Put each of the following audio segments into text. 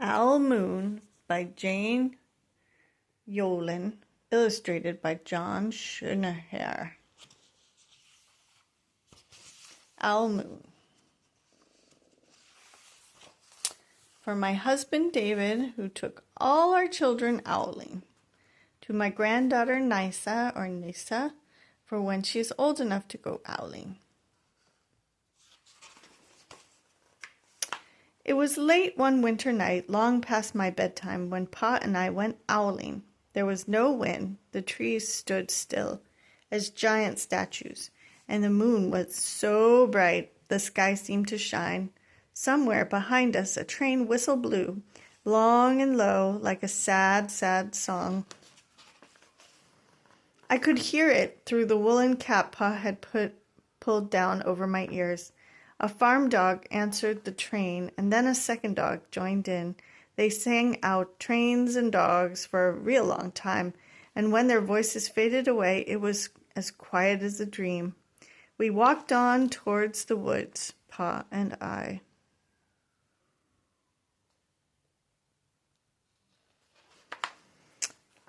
Owl Moon by Jane Yolen, illustrated by John Schoenherr. Owl Moon. For my husband David, who took all our children owling. To my granddaughter Nisa, for when she is old enough to go owling. It was late one winter night, long past my bedtime, when Pa and I went owling. There was no wind, the trees stood still, as giant statues, and the moon was so bright the sky seemed to shine. Somewhere behind us a train whistle blew, long and low, like a sad, sad song. I could hear it through the woolen cap Pa had pulled down over my ears. A farm dog answered the train, and then a second dog joined in. They sang out trains and dogs for a real long time, and when their voices faded away, it was as quiet as a dream. We walked on towards the woods, Pa and I.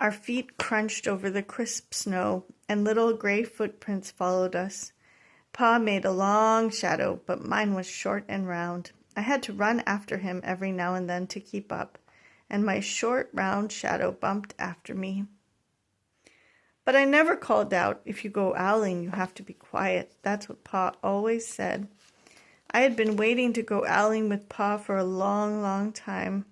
Our feet crunched over the crisp snow, and little gray footprints followed us. Pa made a long shadow, but mine was short and round. I had to run after him every now and then to keep up, and my short, round shadow bumped after me. But I never called out, "If you go owling, you have to be quiet." That's what Pa always said. I had been waiting to go owling with Pa for a long, long time.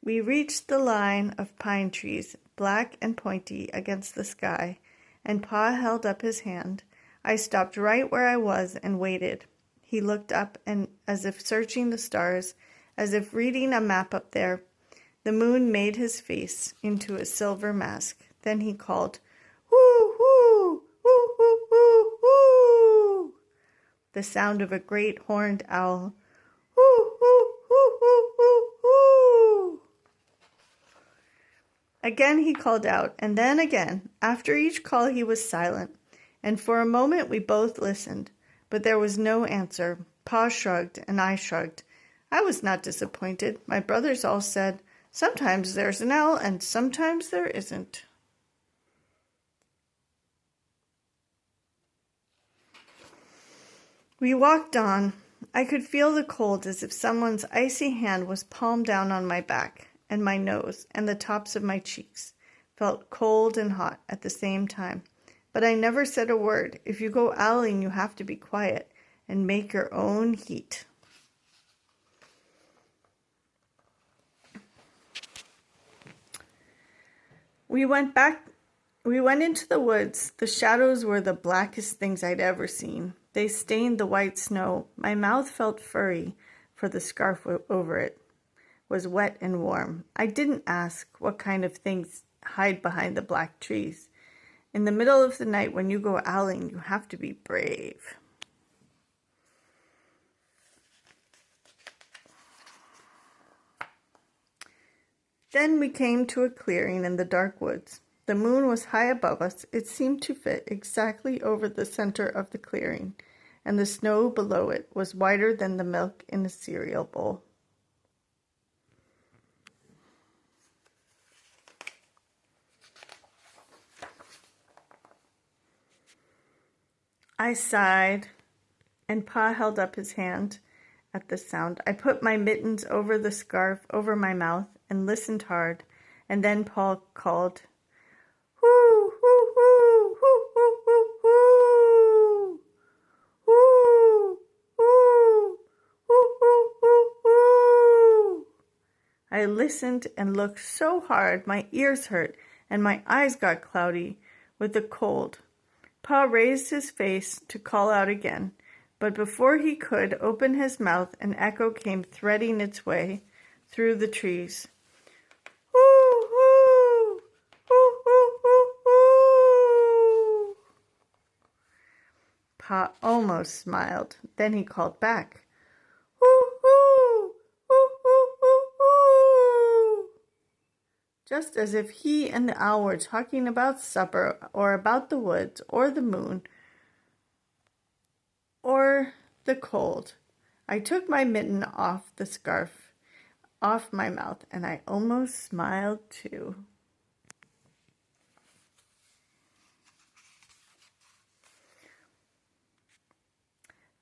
We reached the line of pine trees, black and pointy against the sky, and Pa held up his hand. I stopped right where I was and waited. He looked up, and as if searching the stars, as if reading a map up there. The moon made his face into a silver mask. Then he called, "Woo, woo, woo, woo, woo, woo!" The sound of a great horned owl. "Woo, woo, woo, woo, woo, woo!" Again he called out, and then again. After each call he was silent, and for a moment we both listened, but there was no answer. Pa shrugged, and I shrugged. I was not disappointed. My brothers all said, "Sometimes there's an owl, and sometimes there isn't." We walked on. I could feel the cold as if someone's icy hand was palmed down on my back, and my nose and the tops of my cheeks felt cold and hot at the same time. But I never said a word. If you go owling, you have to be quiet and make your own heat. We went into the woods. The shadows were the blackest things I'd ever seen. They stained the white snow. My mouth felt furry, for the scarf over it was wet and warm. I didn't ask what kind of things hide behind the black trees. In the middle of the night, when you go owling, you have to be brave. Then we came to a clearing in the dark woods. The moon was high above us. It seemed to fit exactly over the center of the clearing, and the snow below it was whiter than the milk in a cereal bowl. I sighed, and Pa held up his hand at the sound. I put my mittens over the scarf over my mouth and listened hard, and then Pa called, "Whoo, whoo, whoo, whoo, whoo, whoo, whoo, whoo, whoo, whoo, whoo, whoo, whoo." I listened and looked so hard my ears hurt and my eyes got cloudy with the cold. Pa raised his face to call out again, but before he could open his mouth, an echo came threading its way through the trees. "Woo, woo, woo, woo, woo, woo." Pa almost smiled. Then he called back, "Woo, woo, woo, woo, woo, woo," just as if he and the owl were talking about supper or about the woods or the moon or the cold. I took my mitten off the scarf, off my mouth, and I almost smiled too.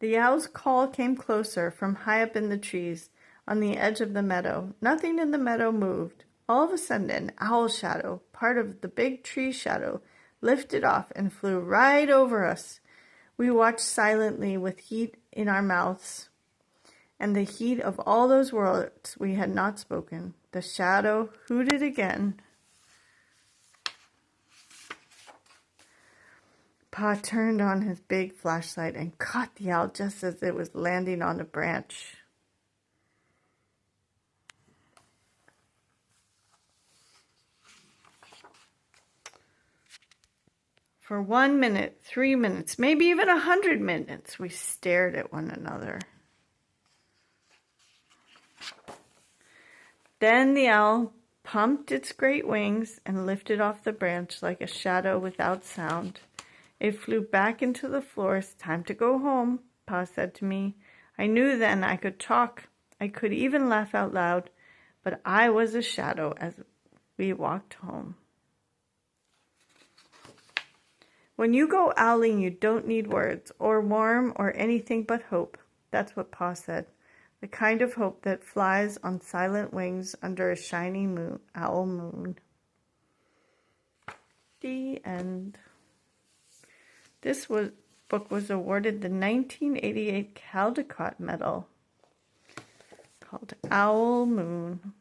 The owl's call came closer from high up in the trees on the edge of the meadow. Nothing in the meadow moved. All of a sudden, an owl shadow, part of the big tree shadow, lifted off and flew right over us. We watched silently with heat in our mouths and the heat of all those words we had not spoken. The shadow hooted again. Pa turned on his big flashlight and caught the owl just as it was landing on a branch. For 1 minute, 3 minutes, maybe even 100 minutes, we stared at one another. Then the owl pumped its great wings and lifted off the branch like a shadow without sound. It flew back into the forest. Time to go home, Pa said to me. I knew then I could talk. I could even laugh out loud, but I was a shadow as we walked home. When you go owling, you don't need words or warm or anything but hope. That's what Pa said. The kind of hope that flies on silent wings under a shiny owl moon. The end. This book was awarded the 1988 Caldecott Medal called Owl Moon.